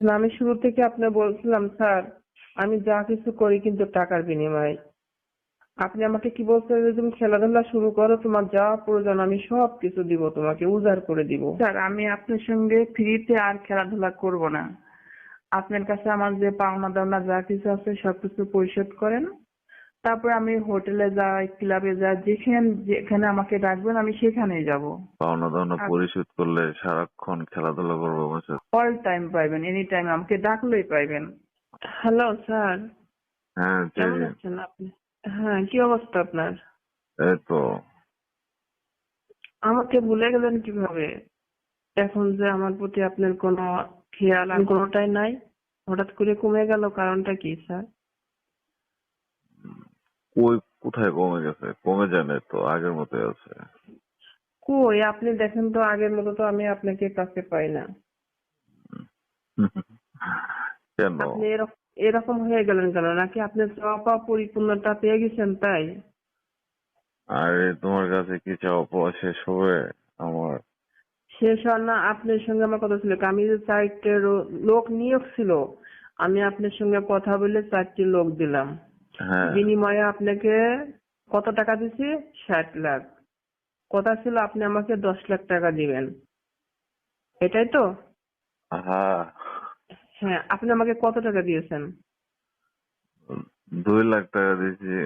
না, আমি শুরু থেকে আপনার বলছিলাম স্যার, আমি যা কিছু করি কিন্তু টাকার বিনিময়ে। আপনি আমাকে কি বলছেন যে তুমি খেলাধুলা শুরু করো, তোমার যা প্রয়োজন আমি সব কিছু দিব, তোমাকে উজাড় করে দিব। স্যার, আমি আপনার সঙ্গে ফ্রিতে আর খেলাধুলা করব না। আপনার কাছে আমার যে পাওনা দাওনা যা কিছু আছে সবকিছু পরিশোধ করেন, তারপর আমি হোটেলে যাই, ক্লাবে যাই, যেখানে আমাকে ডাকবেন আমি সেখানেই যাব। পাওনা দাওনা পরিশোধ করলে সারাক্ষণ খেলাধুলা করবো আমার সাথে? অল টাইম পাইবেন, এনি টাইম আমাকে ডাকলেই পাইবেন। হ্যালো স্যার, হ্যাঁ, কেমন জেরিন। আছেন আপনি? হ্যাঁ, কি অবস্থা আপনার? এই তো। আমাকে ভুলে গেলেন কিভাবে? এখন যে আমার প্রতি আপনার কোনো খেয়াল আর কোনোটাই নাই, হঠাৎ করে কমে গেল, কারণটা কি স্যার? কই, কোথায় কমে গেছে? কমে যায় নাই তো, আগের মতোই আছে। কই, আপনি দেখেন তো আগের মতো তো আমি আপনাকে কাছে পাই না। কেন? আপনি এরকম এরকম হয়ে গেলেন কেন? নাকি আপনি চাওয়া পাওয়া পরিপূর্ণতা পেয়ে গেছেন তাই? আরে তোমার কাছে কি চাওয়া পাওয়া শেষ হবে আমার? শেষ হয় না, আপনার সঙ্গে আমার কথা ছিল কি, আমি যে 4টে লোক নিয়োগ ছিল, আমি আপনার সঙ্গে কথা বলে 4টি লোক দিলাম। হ্যাঁ। বিনিময়ে আপনাকে কত টাকা দিছি? 60 লাখ। কথা ছিল আপনি আমাকে 10 লাখ টাকা দিবেন, এটাই তো? হ্যাঁ। হ্যাঁ, আপনি আমাকে কত টাকা দিয়েছেন? 2 লাখ টাকা দিয়েছি।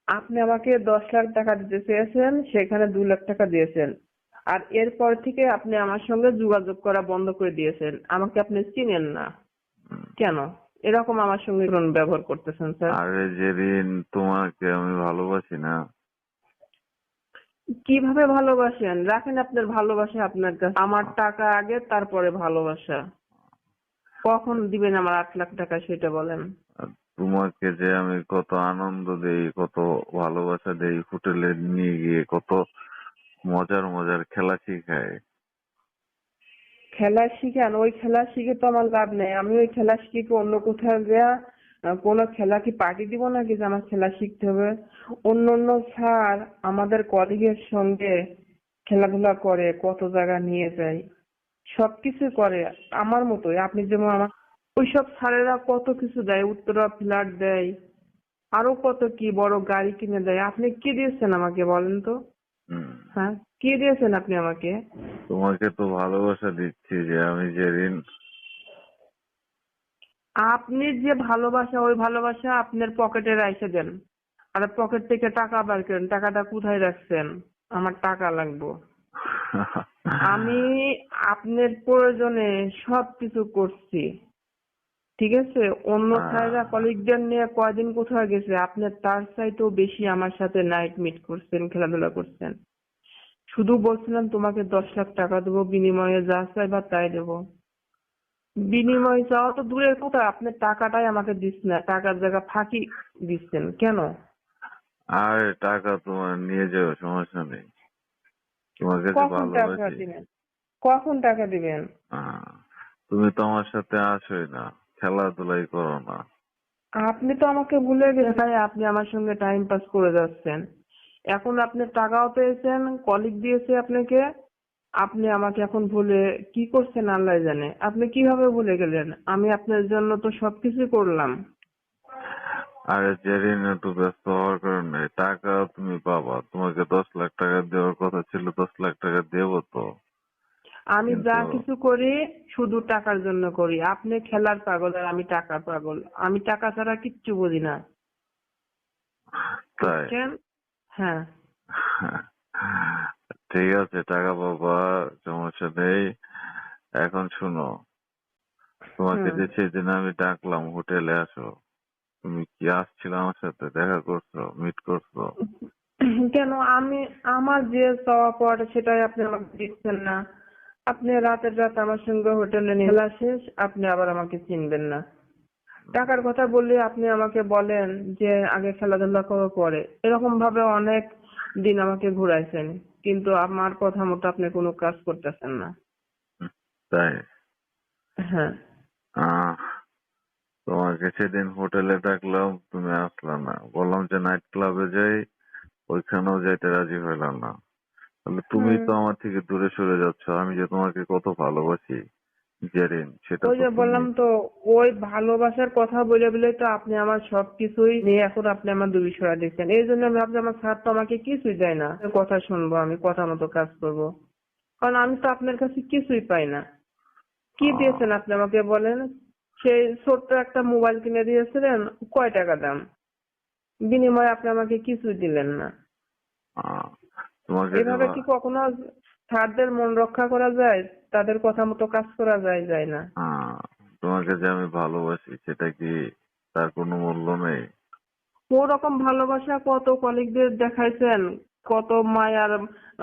আপনি আমাকে 10 লাখ টাকা দিতে চেয়েছেন, সেখানে 2 লাখ টাকা দিয়েছেন। আর এরপর থেকে আপনি আমার সঙ্গে যোগাযোগ করা বন্ধ করে দিয়েছেন, আমাকে আপনি চিনেন না কেন? এরকম আমার সঙ্গে কেন ব্যবহার করতেছেন স্যার? আরে জেরিন, তোমাকে আমি ভালোবাসি না? কিভাবে ভালোবাসেন? রাখেন আপনার ভালোবাসা আপনার কাছে, আমার টাকা আগে, তারপরে ভালোবাসা। কখন দিবেন আমার 8 লাখ টাকা সেটা বলেন। আর তোমাকে যে আমি কত আনন্দ দেই, কত ভালোবাসা দেই, হোটেলে নিয়ে গিয়ে কত মজার মজার খেলা শিখাই। খেলা শিখান, ওই খেলা শিখে তো আমার লাভ নেই। আমি ওই খেলা শিখে কি অন্য কোথাও গিয়া কোনো খেলা কি পার্টি দিব নাকি যে আমার খেলা শিখতে হবে? অন্য অন্য স্যার আমাদের কলিগের সঙ্গে খেলাধুলা করে, কত জায়গা নিয়ে যায়, সবকিছু করে আমার মতোই। আপনি যেমন আমার ওইসব স্যারেরা কত কিছু দেয়, উত্তরা ফ্ল্যাট দেয়, আরো কত কি বড় গাড়ি কিনে দেয়। আপনি কি দিয়েছেন আমাকে বলেন তো? হুম। হ্যাঁ, কি দিয়েছেন আপনি আমাকে? তোমাকে তো ভালোবাসা দিচ্ছি যে আমি যেদিন। আপনি যে ভালোবাসা, ওই ভালোবাসা আপনার পকেটে রাইখে দেন, আর পকেট থেকে টাকা বার করেন। টাকাটা কোথায় রাখছেন? আমার টাকা লাগবে। আমি আপনার প্রয়োজনে সবকিছু করছি, ঠিক আছে? অন্য স্যাররা কলিগদের নিয়ে কয়দিন কোথায় গেছে, আপনার তার চাইতেও বেশি আমার সাথে নাইট মিট করছেন, খেলাধুলা করছেন। শুধু বলছিলাম তোমাকে 10 লাখ টাকা দেবো, বিনিময়ে যা চাইবা তাই দেবো। বিনিময় চাওয়া তো দূরের কথা, আপনার টাকাটাই আমাকে দিচ্ছেন না, টাকার জায়গা ফাঁকি দিচ্ছেন কেন? আরে টাকা তোমার নিয়ে যাও, সমস্যা নেই। তোমার কাছে কখন টাকা ভালোবাসি। দিবেন? কখন টাকা দিবেন? আহ, তুমি তো আমার সাথে আসোই না, খেলাধুলাই করো না। আপনি তো আমাকে ভুলে গেছেন ভাই, আপনি আমার সঙ্গে টাইম পাস করে যাচ্ছেন। এখন আপনি টাকাও পেয়েছেন, কলিগ দিয়েছে আপনাকে, আপনি আমাকে এখন ভুলে কি করছেন আল্লাহ জানে। আপনি কিভাবে ভুলে গেলেন? আমি আপনার জন্য তো সবকিছু করলাম। আরে জেরিন, একটু ব্যস্ত হওয়ার কারণে টাকা তুমি পাবা। তোমাকে 10 লাখ টাকা দেওয়ার কথা ছিল, 10 লাখ টাকা দেবো তো। আমি যা কিন্তু কিছু করি শুধু টাকার জন্য করি। আপনি খেলার পাগল আর আমি টাকার পাগল। আমি টাকা ছাড়া কিচ্ছু বুঝি না, তাই? বুঝছেন? হ্যাঁ। ঠিক আছে, টাকা পাবা, সমস্যা নেই। এখন শুনো, তোমাকে হুম। যে সেদিন আমি ডাকলাম হোটেলে আসো, তুমি কি আসছিলে আমার সাথে? দেখা করছো, মিট করছো? কেন, আমি আমার যে চাওয়া পাওয়াটা সেটাই আপনি আমাকে দিচ্ছেন না। আপনি রাতের রাত আমার সঙ্গে হোটেলে নিয়ে খেলা শেষ, আপনি আবার আমাকে চিনবেন না। টাকার কথা বললে আপনি আমাকে বলেন যে আগে খেলাধুলা করো পরে, এরকম ভাবে অনেক দিন আমাকে ঘুরাইছেন, কিন্তু আমার কথা মতো আপনি কোনো কাজ করতেছেন না। তাই? হ্যাঁ। আহ তোমাকে সেদিন হোটেলে ডাকলাম, তুমি আসলা না। বললাম যে নাইট ক্লাবে যাই, ওইখানেও যাইতে রাজি হইলাম না। তাহলে তুমি হুম। তো আমার থেকে দূরে সরে যাচ্ছ। আমি যে তোমাকে কত ভালোবাসি, জেরিন, সেটা ওই তো যে তুমি। বললাম তো, ওই ভালোবাসার কথা বলে বলে তো আপনি আমার সবকিছুই নিয়ে এখন আপনি আমার দুবিষয়া দিচ্ছেন। এই জন্য আমি ভাবছি আমার স্যার তো আমাকে কিছুই দেয় না, কথা শুনবো, আমি কথা মতো কাজ করব। কারণ আমি তো আপনার কাছে কিছুই পাই না। কি আহ, দিয়েছেন আপনি আমাকে বলেন? সেই ছোট্ট একটা মোবাইল কিনে দিয়েছিলেন, কয় টাকা দাম? বিনিময়ে আপনি আমাকে কিছুই দিলেন না। আহ, তোমাকে যে এভাবে কি কখনো স্যারদের মন রক্ষা করা যায়? তাদের কথা মতো কাজ করা যায়? যায় না। আহ, তোমাকে যে আমি ভালোবাসি সেটা কি তার কোনো মূল্য নেই? ওরকম ভালোবাসা কত কলিগদের দেখাইছেন, কত মায়ার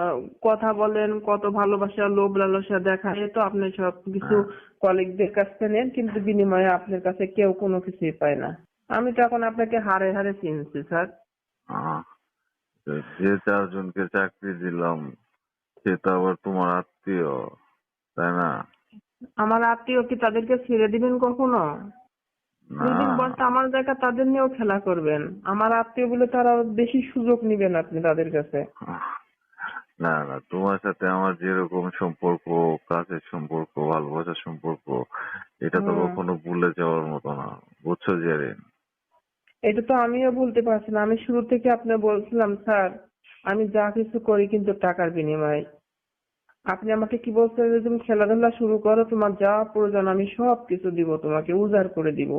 আহ, কথা বলেন, কত ভালোবাসা লোভ লালসা দেখায়, তো আপনি সব কিছু হ্যাঁ। কলিগদের কাছ থেকে নেন, কিন্তু বিনিময়ে আপনার কাছে কেউ কোনো কিছুই পায় না। আমি তো এখন আপনাকে হাড়ে হাড়ে চিনছি স্যার। আহ, যে চারজনকে চাকরি দিলাম সে তো আবার তোমার আত্মীয়, তাই না? আমার আত্মীয় কি তাদেরকে ছেড়ে দিবেন কখনো? না, দুদিন পর তো আমার জায়গা তাদের নিয়েও খেলা করবেন। আমার আত্মীয় বলে তারা বেশি সুযোগ নিবেন আপনি তাদের কাছে। না, না, তোমার সাথে আমার যেরকম সম্পর্ক, কাজের সম্পর্ক, ভালোবাসার সম্পর্ক, এটা তো হুম। কখনো ভুলে যাওয়ার মতো না, বুঝছো জেরিন? এটা তো আমিও বলতে পারছি না। আমি শুরু থেকে আপনি বলছিলাম স্যার, আমি যা কিছু করি কিন্তু টাকার বিনিময়ে। আপনি আমাকে কি বলছেন যে তুমি খেলাধুলা শুরু করো, তোমার যা প্রয়োজন আমি সব কিছু দিব, তোমাকে উজাড় করে দিব,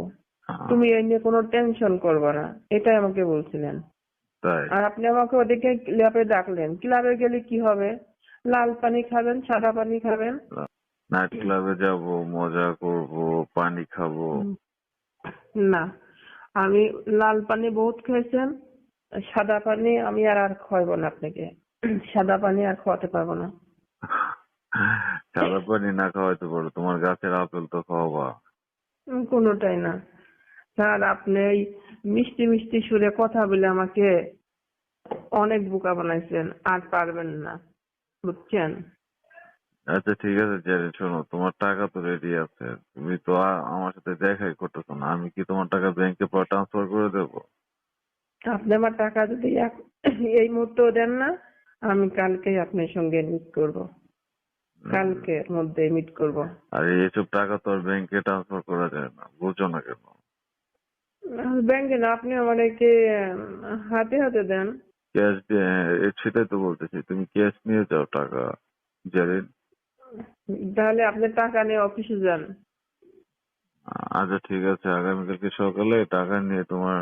আহ, তুমি এই নিয়ে কোনো টেনশন করবে না, এটাই আমাকে বলছিলেন। তাই আর আপনি আমাকে ওদিকে ক্লাবে ডাকলেন, ক্লাবে গেলে কি হবে? লাল পানি খাবেন, সাদা পানি খাবেন? নাইট ক্লাবে যাব, মজা করব, পানি খাবো। হুম, না, আমি লাল পানি বহুত খেয়েছেন, সাদা পানি আমি আর খাওয়াবো না আপনাকে। সাদা পানি আর খাওয়াতে পারবো না। সাদা পানি না খাওয়াইতে পারো, তোমার গাছের আপেল তো খাওয়াবা। কোনোটাই না। স্যার আপনি এই মিষ্টি মিষ্টি সুরে কথা বলে আমাকে অনেক বোকা বানাইছেন, আর পারবেন না, বুঝছেন? আচ্ছা ঠিক আছে জেরিন, শোনো, তোমার টাকা তো রেডি আছে, তুমি তো আমার সাথে দেখাই করতেছো না, আমি কি তোমার টাকা ব্যাংকে ট্রান্সফার করে দেবো? আপনি আমার টাকা যদি এই মুহূর্তেও দেন না, আমি কালকেই আপনার সঙ্গে মিট করব। উম, কালকের মধ্যে মিট করব। আর এসব টাকা তো আর ব্যাংকে ট্রান্সফার করা যায় না, বুঝছো না কেন? ব্যাংকে না, আপনি আমাদেরকে হাতে হাতে দেন। ক্যাশ দিয়ে, হ্যাঁ, সেটাই তো বলতেছি, তুমি ক্যাশ নিয়ে যাও টাকা, জেরিন। তাহলে আপনি টাকা নিয়ে অফিসে যান। আচ্ছা ঠিক আছে, আগামীকালকে সকালে টাকা নিয়ে তোমার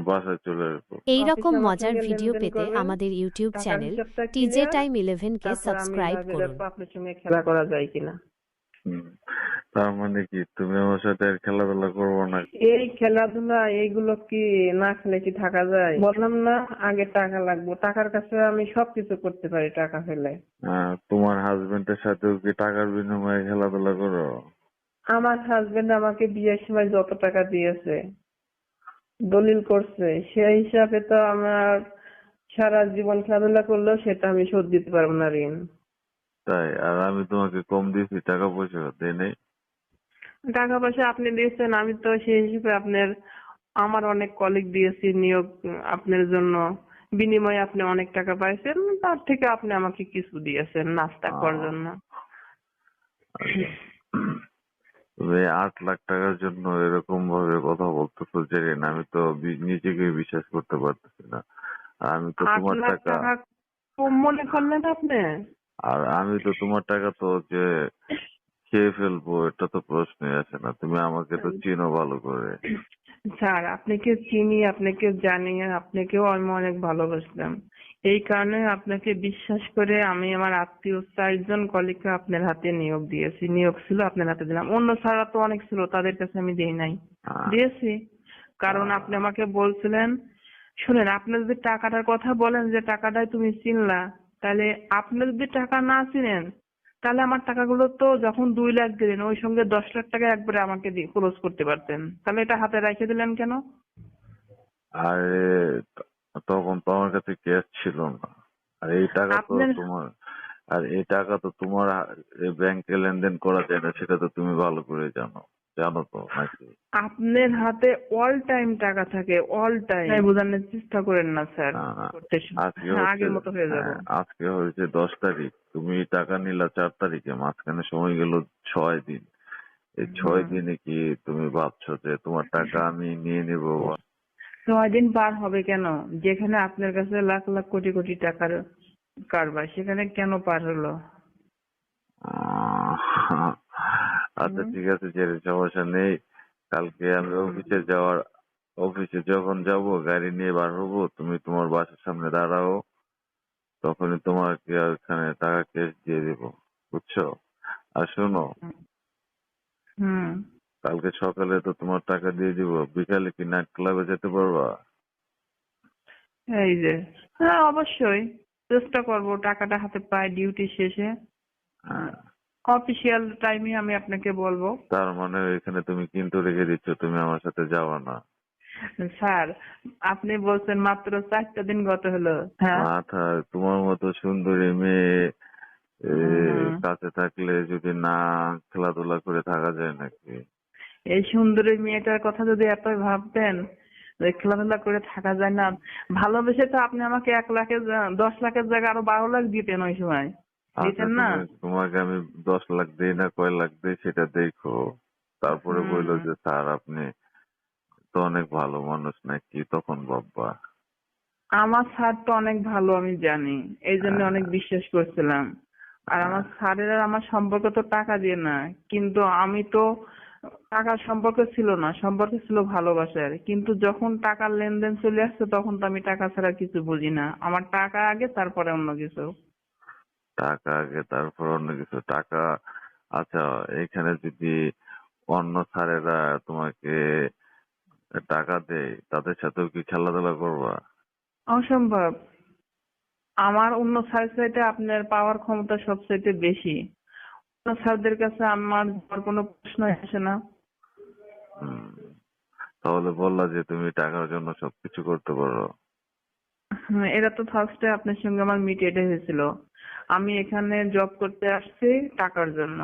বাসায় চলে আসবো। এই রকম অফিসে আমার মজার সঙ্গে ভিডিও লেনদেন পেতে করবেন, আমাদের ইউটিউব টাকার চ্যানেল হিসাবটা টিজে ক্লিয়ার, টাইম 11কে তারপর আমি সাবস্ক্রাইব ভেবে করুন। দেখবো আপনার সঙ্গে খেলা করা যায় কিনা। হুম, তার মানে কি তুমি আমার সাথে আর খেলাধুলা করবো না? এই খেলাধুলা এইগুলো কি না খেলে কি থাকা যায়? বললাম না, আগে টাকা লাগবে, টাকার কাছে আমি সবকিছু করতে পারি টাকা হলে। তোমার হাজবেন্ডের সাথেও কি টাকার বিনিময়ে খেলাধুলা করো? আমার হাজবেন্ড আমাকে বিয়ের সময় যত টাকা দিয়েছে, দলিল করছে, সেই হিসাবে তো আমার সারা জীবন খেলাধুলা করলেও সেটা আমি শোধ দিতে পারবো না ঋণ। তাই? আর আমি তোমাকে কম দিয়েছি টাকা পয়সা, দেই নাই? টাকা পয়সা আপনি দিয়েছেন, আমি তো সেই হিসেবে আপনার, আমার অনেক কলিগ দিয়েছি নিয়োগ আপনার জন্য, বিনিময়ে আপনি অনেক টাকা পাইছেন, তার থেকে আপনি আমাকে কিছু দিয়েছেন নাস্তা করার আহ, জন্য। আচ্ছা। তুমি 8 লাখ টাকার জন্য এরকম ভাবে কথা বলতেছো যে আমি তো নিজেকে বিশ্বাস করতে পারতেছি না। আর আমি তো আট তোমার লাখ টাকা, টাকা কম মনে করলেন আপনি? আর আমি তো তোমার টাকা তো যে খেয়ে ফেলবো এটা তো প্রশ্নই আসে না, তুমি আমাকে তো চিনো ভালো করে। স্যার আপনাকে চিনি, আপনাকে জানি, আপনাকেও আমি অনেক ভালোবাসতাম। এই কারণে আপনাকে বিশ্বাস করে আমি আমার আত্মীয় 4 জন কলিগকে আপনার হাতে নিয়োগ দিয়েছি, নিয়োগ ছিল আপনার হাতে দিলাম। অন্য স্যাররা তো অনেক ছিল, তাদের কাছে আমি দিই নাই, আহ, দিয়েছি। কারণ আপনি আহ, আমাকে বলছিলেন, শুনেন, আপনি যদি টাকাটার কথা বলেন যে টাকাটাই তুমি চিনলা, তাহলে আপনি যদি টাকা না চিনেন, তাহলে আমার টাকাগুলো তো যখন 2 লাখ দিলেন ওই সঙ্গে 10 লাখ টাকা একবারে আমাকে ক্লোজ করতে পারতেন, তাহলে এটা হাতে রেখে দিলেন কেন? আরে তখন তো আমার কাছে ক্যাশ ছিল না। আর এই টাকা তো আপনার তোমার, আর এই টাকা তো তোমার ব্যাংকে লেনদেন করা যায় না, সেটা তো তুমি ভালো করে জানো। জানো তো নাকি? আপনার হাতে অল টাইম টাকা থাকে, অল টাইম। বোঝানোর চেষ্টা করেন না স্যার। না না, করতে আজকে হ্যাঁ, হচ্ছে, আগের মতো হয়ে যাব। হ্যাঁ, আজকে হয়েছে 10 তারিখ, তুমি টাকা নিলা 4 তারিখে, মাঝখানে সময় গেল 6 দিন। এই 6 দিনে কি তুমি ভাবছো যে তোমার টাকা আমি নিয়ে নিব? 6 দিন পার হবে কেন? যেখানে আপনার কাছে লাখ লাখ কোটি কোটি টাকার কারবার, সেখানে কেন পার হলো? আহ, আচ্ছা হুম। ঠিক আছে, যে সমস্যা নেই। কালকে আমি অফিসে যখন যাব, গাড়ি নিয়ে বার হবো, তুমি তোমার বাসার সামনে দাঁড়াও, তখনই তোমাকে ওখানে টাকা ক্যাশ দিয়ে দিব, বুঝছো? আর শোনো, হুম। কালকে সকালে তো তোমার টাকা দিয়ে দিব, বিকালে কি নাইট ক্লাবে যেতে পারবা? এই যে, হ্যাঁ অবশ্যই চেষ্টা করব টাকাটা হাতে পাই ডিউটি শেষে। হ্যাঁ, অফিসিয়াল টাইমে আমি আপনাকে বলবো। তার মানে এখানে তুমি কিন্তু রেখে দিচ্ছ, তুমি আমার সাথে যাওয়া না? স্যার, আপনি বলছেন মাত্র 4টা দিন গত হলো। হ্যাঁ। মাথায় তোমার মতো সুন্দরী মেয়ে হুম। কাছে থাকলে যদি না খেলাধুলা করে থাকা যায় নাকি? এই সুন্দরী মেয়েটার কথা যদি এতই ভাবতেন যে খেলাধুলা করে থাকা যায় না, ভালোবেসে তো আপনি আমাকে 1 লাখের 10 লাখের জায়গায় আরো 12 লাখ দিতেন ওই সময়। আচ্ছা, দিতেন না? তোমাকে আমি 10 লাখ দেই না কয় লাখ দেই সেটা দেখো, তারপরে বললো হুম। যে স্যার আপনি তো অনেক ভালো মানুষ নাকি, তখন ভাববা। আমার স্যার তো অনেক ভালো আমি জানি, এই জন্য অনেক আহ, বিশ্বাস করছিলাম। আর আমার আহ, স্যারের আর আমার সম্পর্ক তো টাকা দিয়ে না, কিন্তু আমি তো টাকার সম্পর্ক ছিল না, সম্পর্ক ছিল ভালোবাসার। কিন্তু যখন টাকার লেনদেন চলে আসছে তখন তো আমি টাকা ছাড়া কিছু বুঝি না, আমার টাকা আগে তারপরে অন্য কিছু। টাকা আগে তারপর অন্য কিছু, টাকা। আচ্ছা, এখানে যদি অন্য স্যারেরা তোমাকে টাকা দেয়, তাদের সাথেও কি খেলাধুলা করবা? অসম্ভব। আমার অন্য স্যারের চাইতে আপনার পাওয়ার ক্ষমতা সবচাইতে বেশি। অন্য স্যারদের কাছে আমার যাওয়ার কোনো প্রশ্নই আসে না। হুম, তাহলে বললা যে তুমি টাকার জন্য সবকিছু করতে পারো। এটা তো ফার্স্টে আপনার সঙ্গে আমার মিট এটা হয়েছিল। আমি এখানে জব করতে আসছি টাকার জন্য।